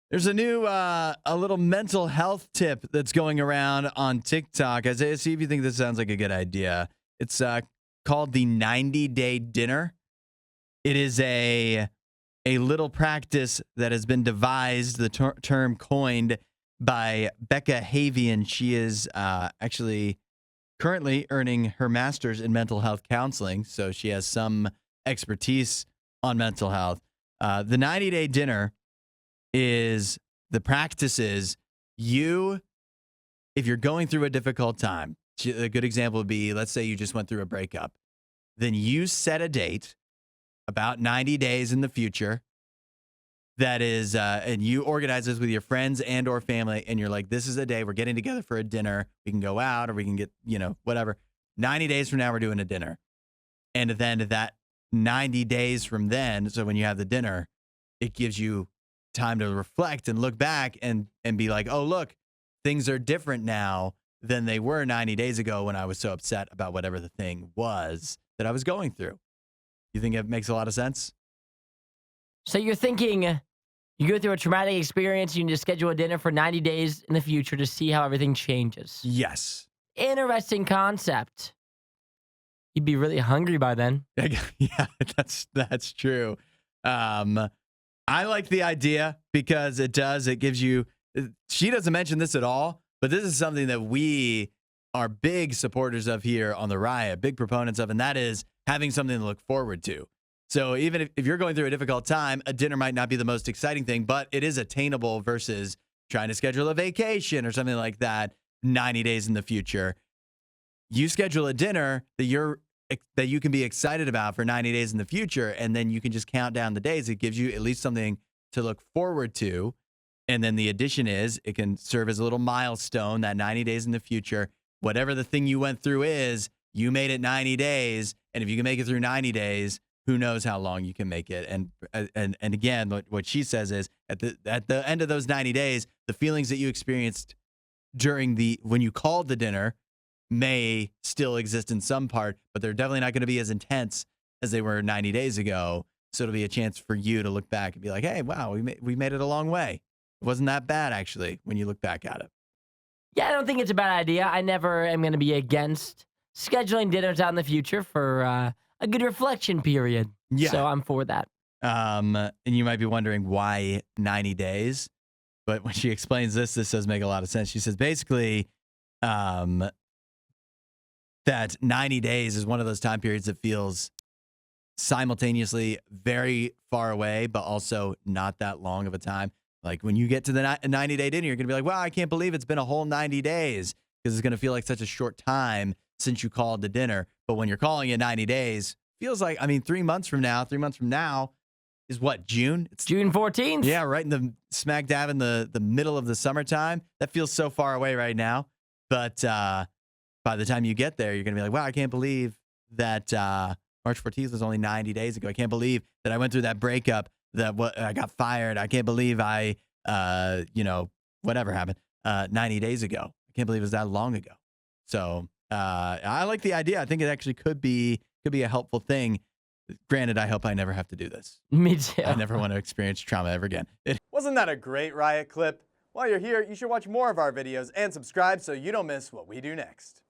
There's a new, a little mental health tip that's going around on TikTok. Isaiah, see if you think this sounds like a good idea. It's called the 90-day dinner. It is a little practice that has been devised, the term coined by Becca Havian. She is actually currently earning her master's in mental health counseling, so she has some expertise on mental health. The 90-day dinner is the practice is if you're going through a difficult time, a good example would be, let's say you just went through a breakup, then you set a date about 90 days in the future that is, and you organize this with your friends and or family, and you're like, this is a day we're getting together for a dinner. We can go out or we can get, whatever. 90 days from now, we're doing a dinner. And then that 90 days from then, so when you have the dinner, it gives you time to reflect and look back and be like, oh, look, things are different now than they were 90 days ago when I was so upset about whatever the thing was that I was going through. You think it makes a lot of sense? So you're thinking you go through a traumatic experience, you need to schedule a dinner for 90 days in the future to see how everything changes. Yes. Interesting concept. You'd be really hungry by then. Yeah, that's true. I like the idea because it gives you, she doesn't mention this at all, but this is something that we are big supporters of here on the Riot, big proponents of, and that is having something to look forward to. So even if you're going through a difficult time, a dinner might not be the most exciting thing, but it is attainable versus trying to schedule a vacation or something like that 90 days in the future. You schedule a dinner that you can be excited about for 90 days in the future, and then you can just count down the days. It gives you at least something to look forward to. And then the addition is it can serve as a little milestone, that 90 days in the future. Whatever the thing you went through is, you made it 90 days. And if you can make it through 90 days, who knows how long you can make it. And again, what she says is at the end of those 90 days, the feelings that you experienced when you called the dinner may still exist in some part, but they're definitely not going to be as intense as they were 90 days ago. So it'll be a chance for you to look back and be like, hey, wow, we made it a long way. It wasn't that bad, actually, when you look back at it. Yeah, I don't think it's a bad idea. I never am going to be against scheduling dinners out in the future for a good reflection period. Yeah. So I'm for that. And you might be wondering why 90 days. But when she explains this does make a lot of sense. She says basically that 90 days is one of those time periods that feels simultaneously very far away, but also not that long of a time. Like when you get to the 90-day dinner, you're going to be like, wow, I can't believe it's been a whole 90 days because it's going to feel like such a short time since you called the dinner. But when you're calling it 90 days, feels like, 3 months from now is what, June? It's June 14th. Yeah, right in the smack dab in the middle of the summertime. That feels so far away right now. But by the time you get there, you're going to be like, wow, I can't believe that March 14th was only 90 days ago. I can't believe that I went through that breakup, I got fired. I can't believe whatever happened 90 days ago. I can't believe it was that long ago. So I like the idea. I think it actually could be a helpful thing. Granted, I hope I never have to do this. Me too. I never want to experience trauma ever again. Wasn't that a great Riot clip? While you're here, you should watch more of our videos and subscribe so you don't miss what we do next.